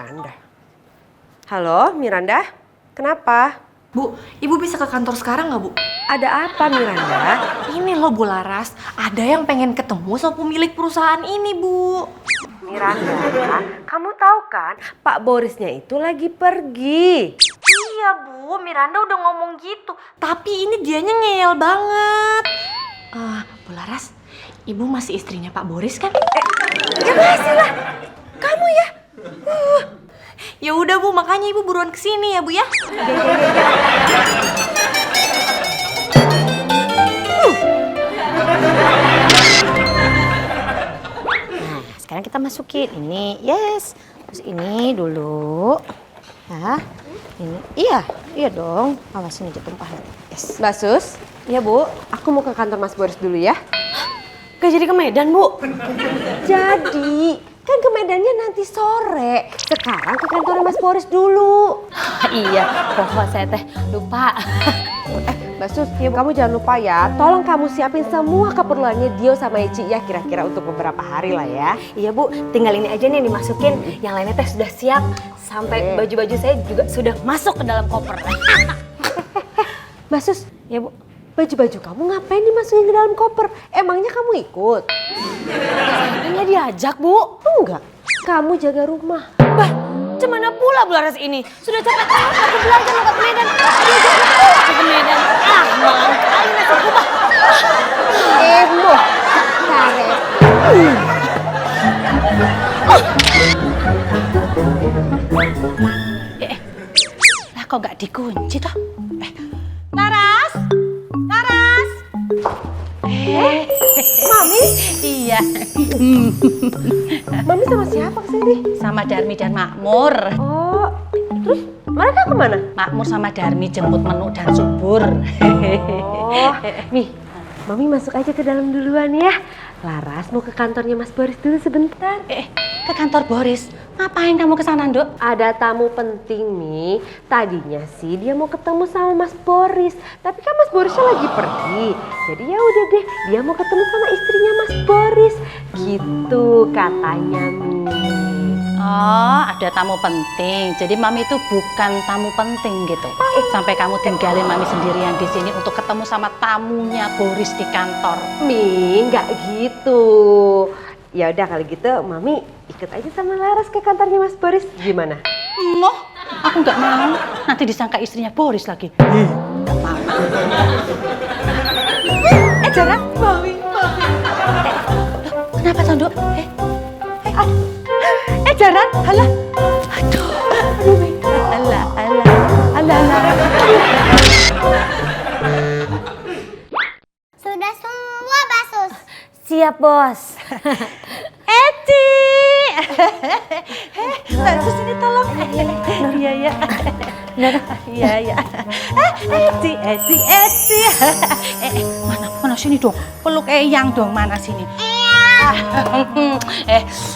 Miranda. Halo, Miranda? Kenapa? Bu, Ibu bisa ke kantor sekarang nggak, Bu? Ada apa, Miranda? Ini loh, Bu Laras. Ada yang pengen ketemu sama pemilik perusahaan ini, Bu. Miranda, kamu tahu kan Pak Borisnya itu lagi pergi. Iya, Bu. Miranda udah ngomong gitu. Tapi ini dianya ngeyel banget. Bu Laras, Ibu masih istrinya Pak Boris kan? Ya masih lah. Kamu ya? Ya udah, Bu. Makanya Ibu buruan kesini ya, Bu ya. Sekarang kita masukin ini, yes. Terus ini dulu. Nah, ini, iya dong. Awasin aja tumpah. Yes. Mbak Sus, ya Bu, aku mau ke kantor Mas Boris dulu ya. Gak jadi ke Medan, Bu? Jadi, kan ke Medannya nanti sore. Sekarang ke kantor Mas Boris dulu. Iya, pokok saya teh lupa. Mbak Sus, kamu jangan lupa ya, tolong kamu siapin semua keperluannya Dio sama Eci ya, kira-kira untuk beberapa hari lah ya. Iya, Bu, tinggal ini aja nih yang dimasukin. Yang lainnya teh sudah siap. Sampai baju-baju saya juga sudah masuk ke dalam koper. Mbak Sus, Ya, Bu. baju-baju kamu ngapain dimasukin ke dalam koper? Emangnya kamu ikut? Nggak diajak, Bu. Enggak, kamu jaga rumah. Bah, cemana pula Bu Laras ini? Sudah capek aku belajar lewat Medan. Diajak aku ke Medan. Malang kali nasi kubah. Moh, karet. Lah kok gak dikunci toh? Laras? Laras? Mami? Iya, Mami sama siapa kesini? sama Darmi dan Makmur. Oh, terus mereka kemana? Makmur sama Darmi jemput menu dan subur. Oh, nih, Mami masuk aja ke dalam duluan ya. Laras mau ke kantornya Mas Boris dulu sebentar. Ke kantor Boris. Ngapain kamu ke sana, Nduk? Ada tamu penting nih. Tadinya sih dia mau ketemu sama Mas Boris, tapi kan Mas Borisnya lagi pergi. Jadi ya udah deh, dia mau ketemu sama istrinya Mas Boris. Gitu katanya Mi. Oh, ada tamu penting. Jadi Mami itu bukan tamu penting gitu. Sampai kamu tinggalin Mami sendirian di sini untuk ketemu sama tamunya Boris di kantor. Mi, nggak gitu. Ya udah kalau gitu, Mami ikut aja sama Laras ke kantornya Mas Boris. Gimana? Moh, aku nggak mau. Nanti disangka istrinya Boris lagi. Nggak mau. Jangan, Mami. Kenapa, Tondok? Jaran, halah. Aduh. Alah. Sudah semua, Basus. Siap, Bos. Eci. Mbak Sus ini tolong. Iya. Iya. Eci. Mana sini dong? Peluk Eyang dong, mana sini?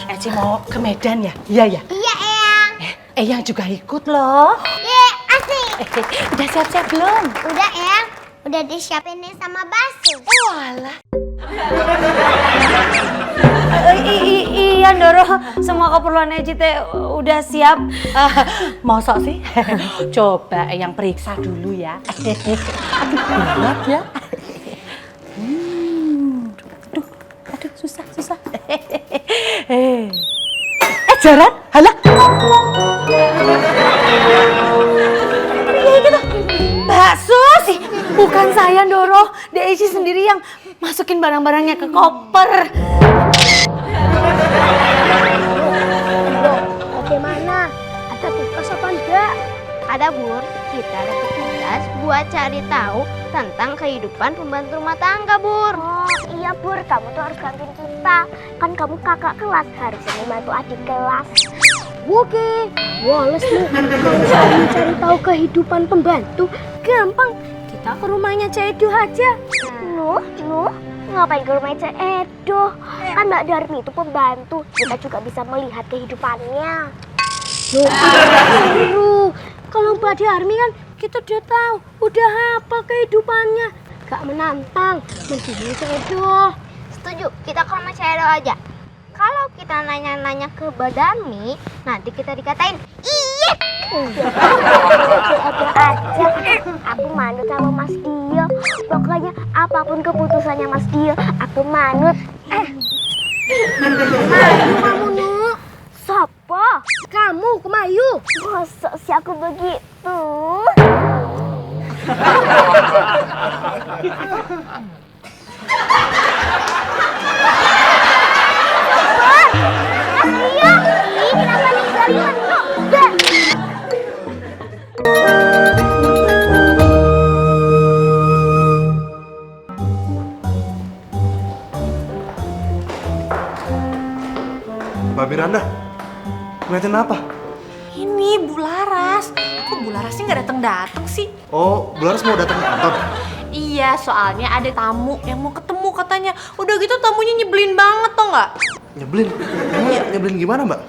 Eci mau ke Medan ya? Iya. Iya, Eyang. Eyang juga ikut loh. Ye, asik. Udah siap-siap belum? Udah, Eyang. Udah disiapin nih sama Basus. Walah. Iya, Ndoro. Semua keperluan Eci teh udah siap. Mosok sih? Coba Eyang periksa dulu ya. Aduh, berat ya. Aduh, susah. Jaran? Halah. Iya gitu. Mbak Sus, bukan saya Ndoro. Eci sendiri yang masukin barang-barangnya ke koper. Bagaimana? Ada tugas apa enggak? Ada, Bur. Kita ada tugas buat cari tahu tentang kehidupan pembantu rumah tangga, Bur. Oh, iya, Bur. Kamu tuh harus gantiin kita. Kan kamu kakak kelas, harusnya membantu adik kelas. Oke, Wallace nih. Kalau soal mencari tahu kehidupan pembantu, gampang. Kita ke rumahnya Cik Edo aja. Nuh, ngapain ke rumahnya Cik Edo? Kan Mbak Darmi itu pembantu. Kita juga bisa melihat kehidupannya. Loh, kalau Mbak Darmi kan kita udah tahu, udah apa kehidupannya. Gak menantang, mendingin Cik Edo. Setuju, kita ke rumah Cik Edo aja. Kalau kalau kita nanya-nanya ke Badami, nanti kita dikatain iya. Ada aja. Aku manut sama Mas Dio. Pokoknya apapun keputusannya Mas Dio, aku manut. Mayu kamu Nu. Sopo? Kamu Kemayu. Masa sih aku begitu? Mas Dio, ih kenapa ninggalin Menu? Mbak Miranda, ngeliatin apa? Ini Bu Laras. Kok Bu Larasnya nggak datang sih? Oh, Bu Laras mau datang ke kantor? Iya, soalnya ada tamu yang mau ketemu katanya. Udah gitu tamunya nyebelin banget tau nggak? Nyebelin? Emang nyebelin gimana, Mbak?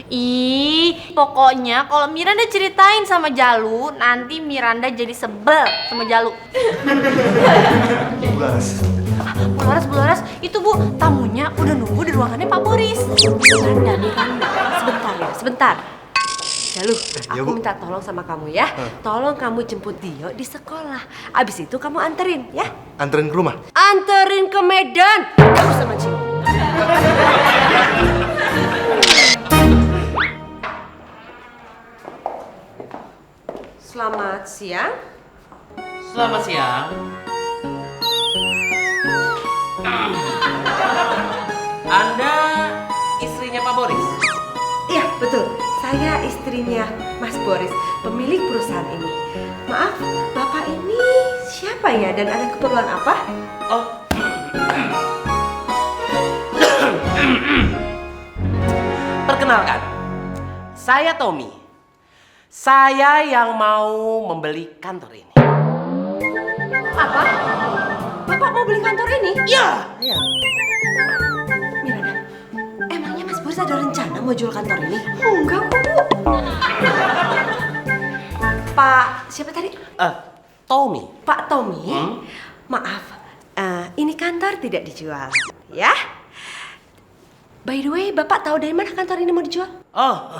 Ih, pokoknya kalau Miranda ceritain sama Jalu, nanti Miranda jadi sebel sama Jalu. Bu Laras. Bu Laras, itu Bu, tamunya udah nunggu di ruangannya Pak Boris. Miranda, sebentar. Jalu, Ya, aku Bu. minta tolong sama kamu ya. Tolong kamu jemput Dio di sekolah. Abis itu kamu anterin ya. Anterin ke rumah? Anterin ke Medan. Kamu sama Cil. Selamat siang. Selamat siang. Anda istrinya Pak Boris? Iya, betul. Saya istrinya Mas Boris, pemilik perusahaan ini. Maaf, Bapak ini siapa ya dan ada keperluan apa? Oh. Perkenalkan, saya Tommy. Saya yang mau membeli kantor ini. Apa? Bapak mau beli kantor ini? Iya. Miranda, emangnya Mas Boris ada rencana mau jual kantor ini? Enggak kok, Bu. Pak, siapa tadi? Tommy. Pak Tommy. Maaf, ini kantor tidak dijual, ya? By the way, Bapak tahu dari mana kantor ini mau dijual? Oh,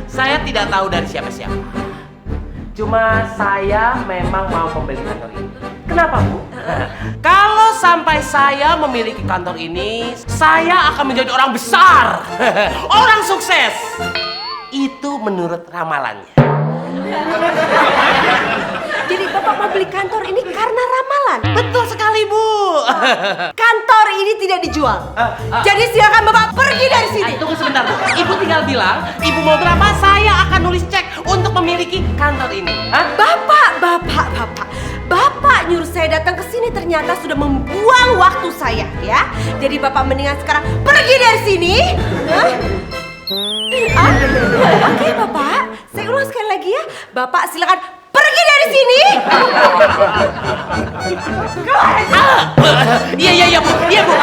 saya tidak tahu dari siapa-siapa. Cuma saya memang mau membeli kantor ini. Kenapa, Bu? Kalau sampai saya memiliki kantor ini, saya akan menjadi orang besar, orang sukses. Itu menurut ramalannya. Jadi Bapak mau beli kantor ini karena ramalan? Betul sekali, Bu. Kantor ini tidak dijual. Jadi silakan Bapak pergi dari sini. Tunggu sebentar, Bu. Ibu tinggal bilang, Ibu mau berapa, saya akan nulis cek untuk memiliki kantor ini. Hah? Bapak nyuruh saya datang ke sini ternyata sudah membuang waktu saya, ya. Jadi Bapak mendingan sekarang pergi dari sini. Oke, Bapak. Saya ulang sekali lagi ya. Bapak silakan pergi dari sini. Keluar aja. Iya, Bu. Iya, Bu.